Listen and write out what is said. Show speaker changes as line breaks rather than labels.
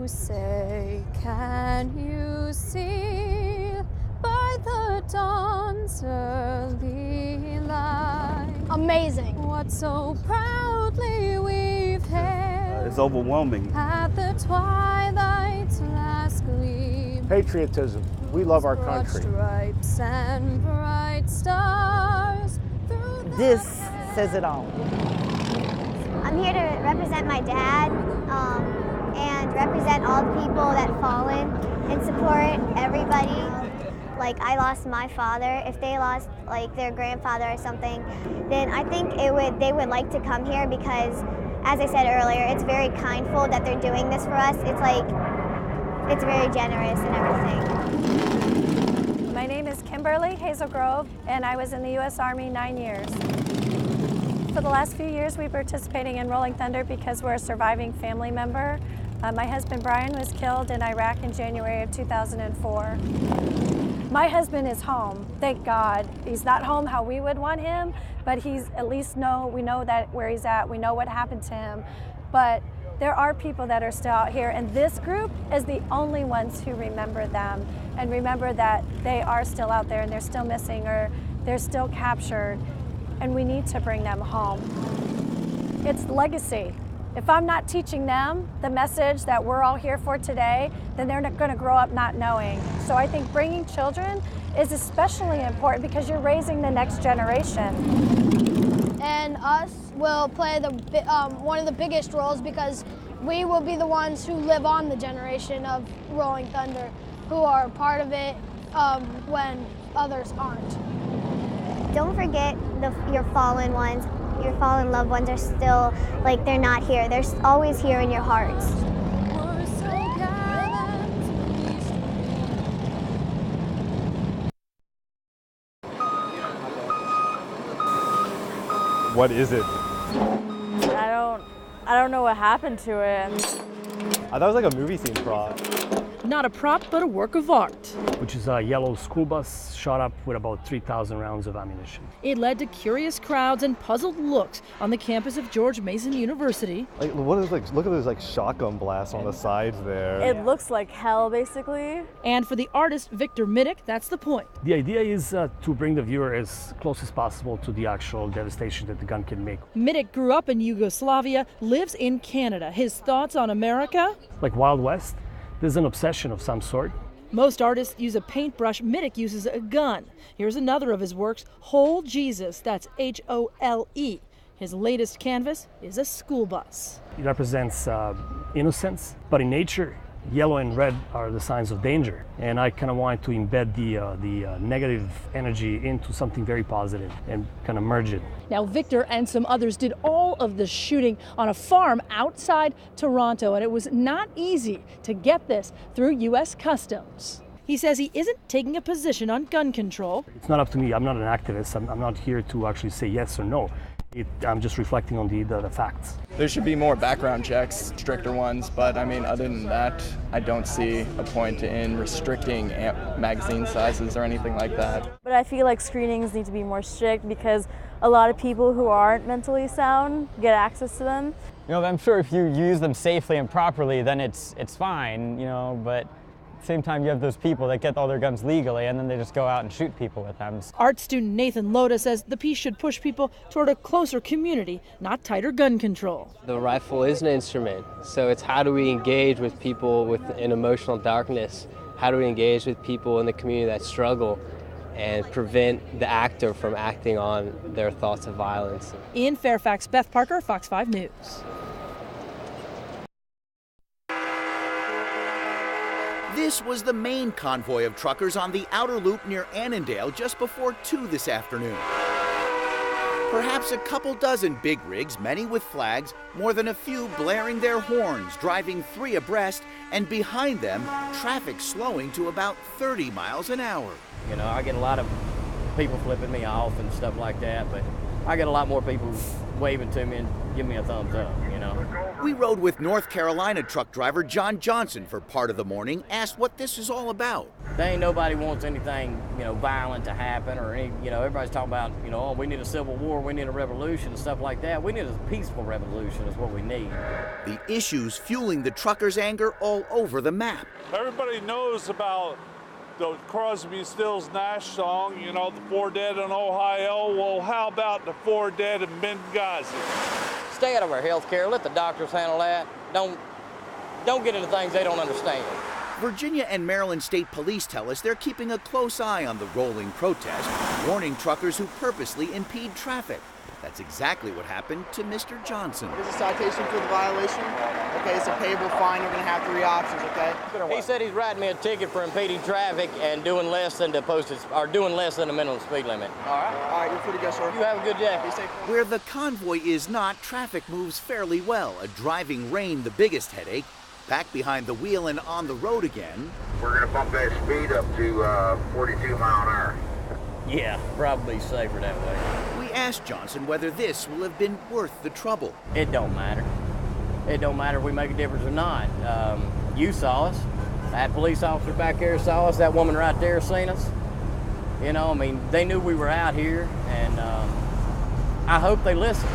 you say, can you see by the dawn's early light?
Amazing.
What so proudly we've hailed.
It's overwhelming.
At the twilight's last gleam.
Patriotism. We love our
Broad
country.
stripes and bright stars.
This says it all.
I'm here to represent my dad and represent all the people that fallen and support everybody. Like, I lost my father. If they lost like their grandfather or something, then I think they would like to come here because, as I said earlier, it's very kindful that they're doing this for us. It's very generous and everything.
My name is Kimberly Hazelgrove, and I was in the U.S. Army 9 years. For the last few years, we've been participating in Rolling Thunder because we're a surviving family member. My husband Brian was killed in Iraq in January of 2004. My husband is home, thank God. He's not home how we would want him, but he's at least we know that where he's at, we know what happened to him. But there are people that are still out here, and this group is the only ones who remember them and remember that they are still out there and they're still missing or they're still captured, and we need to bring them home. It's legacy. If I'm not teaching them the message that we're all here for today, then they're not going to grow up not knowing. So I think bringing children is especially important because you're raising the next generation.
And us will play one of the biggest roles because we will be the ones who live on the generation of Rolling Thunder, who are part of it when others aren't.
Don't forget your fallen ones. Your fallen loved ones are still, like, they're not here. They're always here in your hearts.
What is it?
I don't know what happened to it.
I thought it was like a movie scene prop.
Not a prop, but a work of art.
Which is a yellow school bus shot up with about 3,000 rounds of ammunition.
It led to curious crowds and puzzled looks on the campus of George Mason University.
Like, what is look at those like shotgun blasts on the sides there.
It looks like hell, basically.
And for the artist Victor Middick, that's the point.
The idea is to bring the viewer as close as possible to the actual devastation that the gun can make.
Middick grew up in Yugoslavia, lives in Canada. His thoughts on America?
Like Wild West, there's an obsession of some sort.
Most artists use a paintbrush. Middick uses a gun. Here's another of his works, Whole Jesus, that's H-O-L-E. His latest canvas is a school bus.
It represents innocence, but in nature, yellow and red are the signs of danger. And I kind of wanted to embed the negative energy into something very positive and kind of merge it.
Now, Victor and some others did all of the shooting on a farm outside Toronto, and it was not easy to get this through U.S. Customs. He says he isn't taking a position on gun control.
It's not up to me. I'm not an activist. I'm not here to actually say yes or no. I'm just reflecting on the facts.
There should be more background checks, stricter ones, but I mean, other than that, I don't see a point in restricting magazine sizes or anything like that.
But I feel like screenings need to be more strict because a lot of people who aren't mentally sound get access to them.
You know, I'm sure if you use them safely and properly, then it's fine, you know, but at the same time, you have those people that get all their guns legally and then they just go out and shoot people with them.
Art student Nathan Loda says the piece should push people toward a closer community, not tighter gun control.
The rifle is an instrument, so it's how do we engage with people with an emotional darkness? How do we engage with people in the community that struggle and prevent the actor from acting on their thoughts of violence?
In Fairfax, Beth Parker, Fox 5 News.
This was the main convoy of truckers on the outer loop near Annandale just before 2 this afternoon. Perhaps a couple dozen big rigs, many with flags, more than a few blaring their horns, driving 3 abreast, and behind them, traffic slowing to about 30 miles an hour.
You know, I get a lot of people flipping me off and stuff like that, but I get a lot more people waving to me and giving me a thumbs up, you know.
We rode with North Carolina truck driver John Johnson for part of the morning, asked what this is all about.
There ain't nobody wants anything, violent to happen or any, everybody's talking about, oh, we need a civil war, we need a revolution and stuff like that. We need a peaceful revolution is what we need.
The issues fueling the truckers' anger all over the map.
Everybody knows about the Crosby, Stills, Nash song, the 4 dead in Ohio. Well, how about the 4 dead in Benghazi?
Stay out of our health care. Let the doctors handle that. Don't get into things they don't understand.
Virginia and Maryland State Police tell us they're keeping a close eye on the rolling protest, warning truckers who purposely impede traffic. That's exactly what happened to Mr. Johnson.
Here's a citation for the violation. Okay, it's a payable fine. You're going to have 3 options, okay?
He said he's writing me a ticket for impeding traffic and doing less than the minimum speed limit.
All right, you're free to go, sir.
You have a good day.
Be safe.
Where the convoy is not, traffic moves fairly well. A driving rain, the biggest headache. Back behind the wheel and on the road again.
We're going to bump that speed up to 42 mile an hour.
Yeah, probably safer that way.
We asked Johnson whether this will have been worth the trouble.
It don't matter. It don't matter if we make a difference or not. You saw us. That police officer back there saw us. That woman right there seen us. They knew we were out here, and I hope they listen.